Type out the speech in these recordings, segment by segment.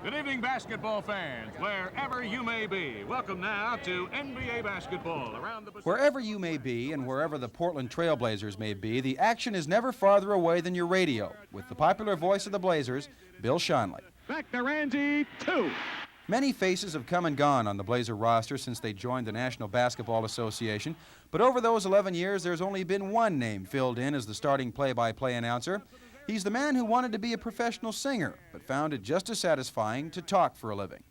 Good evening, basketball fans, wherever you may be. Welcome now to NBA basketball around the Pacific. Wherever you may be and wherever the Portland Trail Blazers may be, the action is never farther away than your radio. With the popular voice of the Blazers, Bill Schonely. Back to Ramsey, 2. Many faces have come and gone on the Blazer roster since they joined the National Basketball Association, but over those 11 years, there's only been one name filled in as the starting play-by-play announcer. He's the man who wanted to be a professional singer, but found it just as satisfying to talk for a living.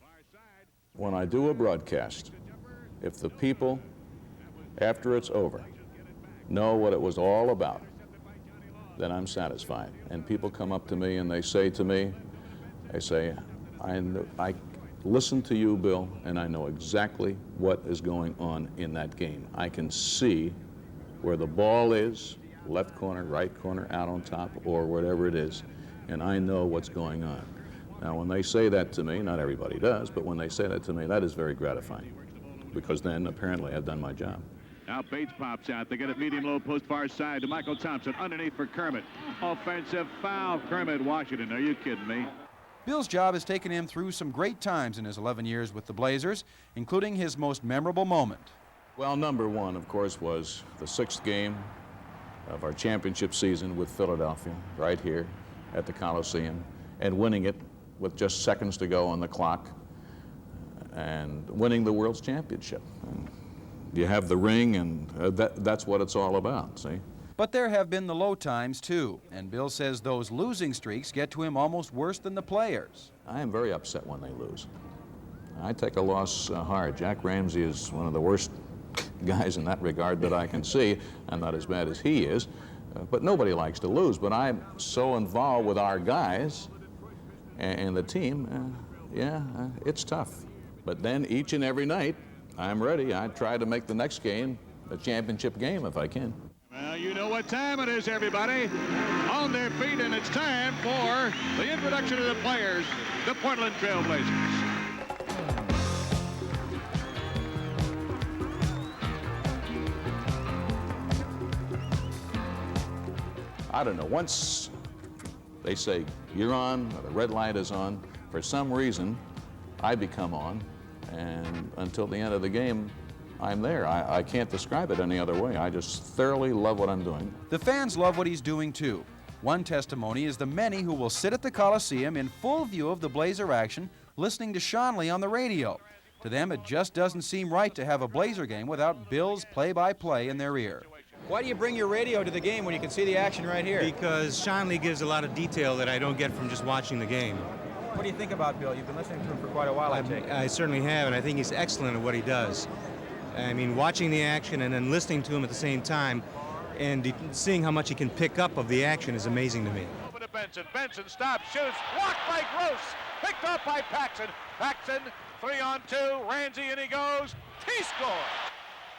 When I do a broadcast, if the people, after it's over, know what it was all about, then I'm satisfied. And people come up to me and they say to me, I listen to you, Bill, and I know exactly what is going on in that game. I can see where the ball is, left corner, right corner, out on top, or whatever it is, and I know what's going on. Now, when they say that to me, not everybody does, but when they say that to me, that is very gratifying, because then apparently I've done my job. Now Bates pops out. They get it medium low post far side to Michael Thompson underneath for Kermit. Offensive foul, Kermit Washington. Are you kidding me? Bill's job has taken him through some great times in his 11 years with the Blazers, including his most memorable moment. Well, number one, of course, was the 6th game of our championship season with Philadelphia, right here at the Coliseum, and winning it with just seconds to go on the clock, and winning the World's Championship. And you have the ring, and that's what it's all about, see? But there have been the low times, too, and Bill says those losing streaks get to him almost worse than the players. I am very upset when they lose. I take a loss hard. Jack Ramsey is one of the worst guys in that regard that I can see. I'm not as bad as he is, but nobody likes to lose. But I'm so involved with our guys and the team, it's tough. But then each and every night, I'm ready. I try to make the next game a championship game if I can. Well, you know what time it is, everybody. On their feet, and it's time for the introduction of the players, the Portland Trail Blazers. I don't know, once they say you're on, or the red light is on, for some reason, I become on, and until the end of the game, I'm there. I can't describe it any other way. I just thoroughly love what I'm doing. The fans love what he's doing, too. One testimony is the many who will sit at the Coliseum in full view of the Blazer action, listening to Schonely on the radio. To them, it just doesn't seem right to have a Blazer game without Bill's play-by-play in their ear. Why do you bring your radio to the game when you can see the action right here? Because Schonely gives a lot of detail that I don't get from just watching the game. What do you think about Bill? You've been listening to him for quite a while, I take it. I certainly have, and I think he's excellent at what he does. I mean, watching the action and then listening to him at the same time and seeing how much he can pick up of the action is amazing to me. Open to Benson. Benson stops, shoots, blocked by Gross, picked up by Paxson. Paxson, 3-on-2, Ramsey, and he goes. He scores!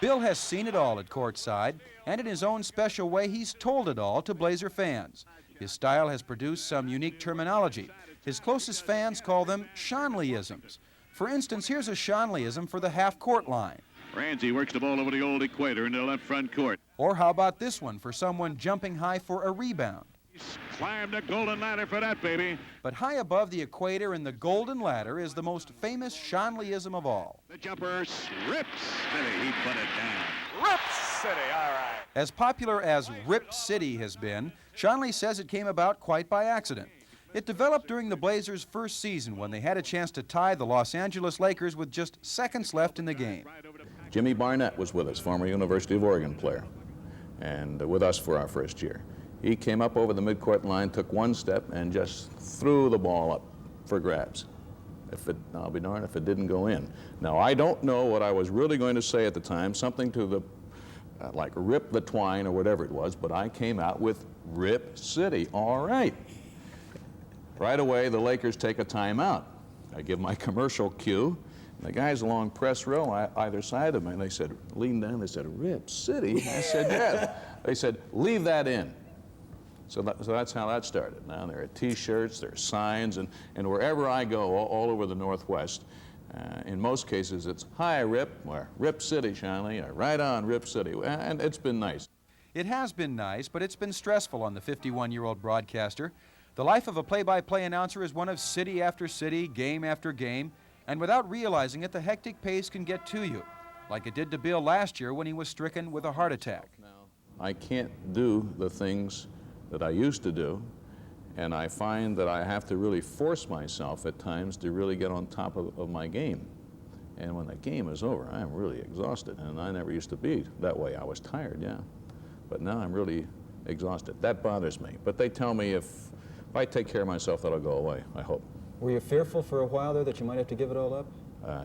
Bill has seen it all at courtside, and in his own special way, he's told it all to Blazer fans. His style has produced some unique terminology. His closest fans call them Schonleyisms. For instance, here's a Schonleyism for the half-court line. Ramsey works the ball over the old equator into the left front court. Or how about this one for someone jumping high for a rebound? He's climbed the golden ladder for that, baby. But high above the equator in the golden ladder is the most famous Schonleyism of all. The jumper, Rip City. He put it down. Rip City, all right. As popular as Rip City has been, Schonely says it came about quite by accident. It developed during the Blazers' first season when they had a chance to tie the Los Angeles Lakers with just seconds left in the game. Jimmy Barnett was with us, former University of Oregon player, and with us for our first year. He came up over the midcourt line, took one step, and just threw the ball up for grabs. I'll be darned if it didn't go in. Now, I don't know what I was really going to say at the time, something to the, like Rip the Twine or whatever it was, but I came out with Rip City, all right. Right away, the Lakers take a timeout. I give my commercial cue. The guys along press row either side of me, and they said, lean down, they said, Rip City? I said, yeah. They said, leave that in. So that's how that started. Now there are T-shirts, there are signs, and wherever I go, all over the Northwest, in most cases it's, hi Rip, or Rip City, Schonely, or right on Rip City, and it's been nice. It has been nice, but it's been stressful on the 51-year-old broadcaster. The life of a play-by-play announcer is one of city after city, game after game, and without realizing it, the hectic pace can get to you, like it did to Bill last year when he was stricken with a heart attack. I can't do the things that I used to do, and I find that I have to really force myself at times to really get on top of my game. And when the game is over, I'm really exhausted, and I never used to be that way. I was tired, yeah, but now I'm really exhausted. That bothers me, but they tell me if I take care of myself, that'll go away, I hope. Were you fearful for a while there that you might have to give it all up?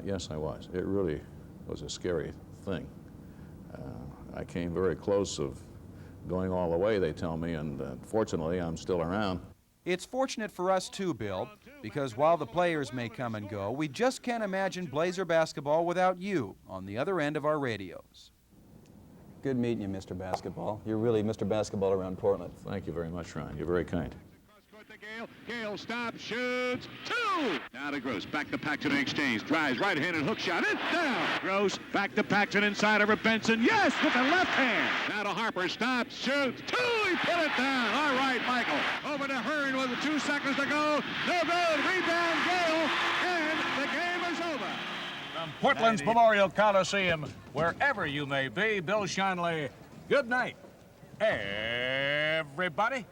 Yes, I was. It really was a scary thing. I came very close of going all the way, they tell me, and fortunately, I'm still around. It's fortunate for us too, Bill, because while the players may come and go, we just can't imagine Blazer basketball without you on the other end of our radios. Good meeting you, Mr. Basketball. You're really Mr. Basketball around Portland. Thank you very much, Ron. You're very kind. Gale stops, shoots, two! Now to Gross, back to Paxton in exchange, drives, right-handed hook shot, it's down! Gross, back to Paxton inside over Benson, yes, with the left hand! Now to Harper, stops, shoots, two! He put it down! All right, Michael, over to Hearn with 2 seconds to go, no good, rebound Gale, and the game is over! From Portland's Memorial Coliseum, wherever you may be, Bill Schonely, good night, everybody.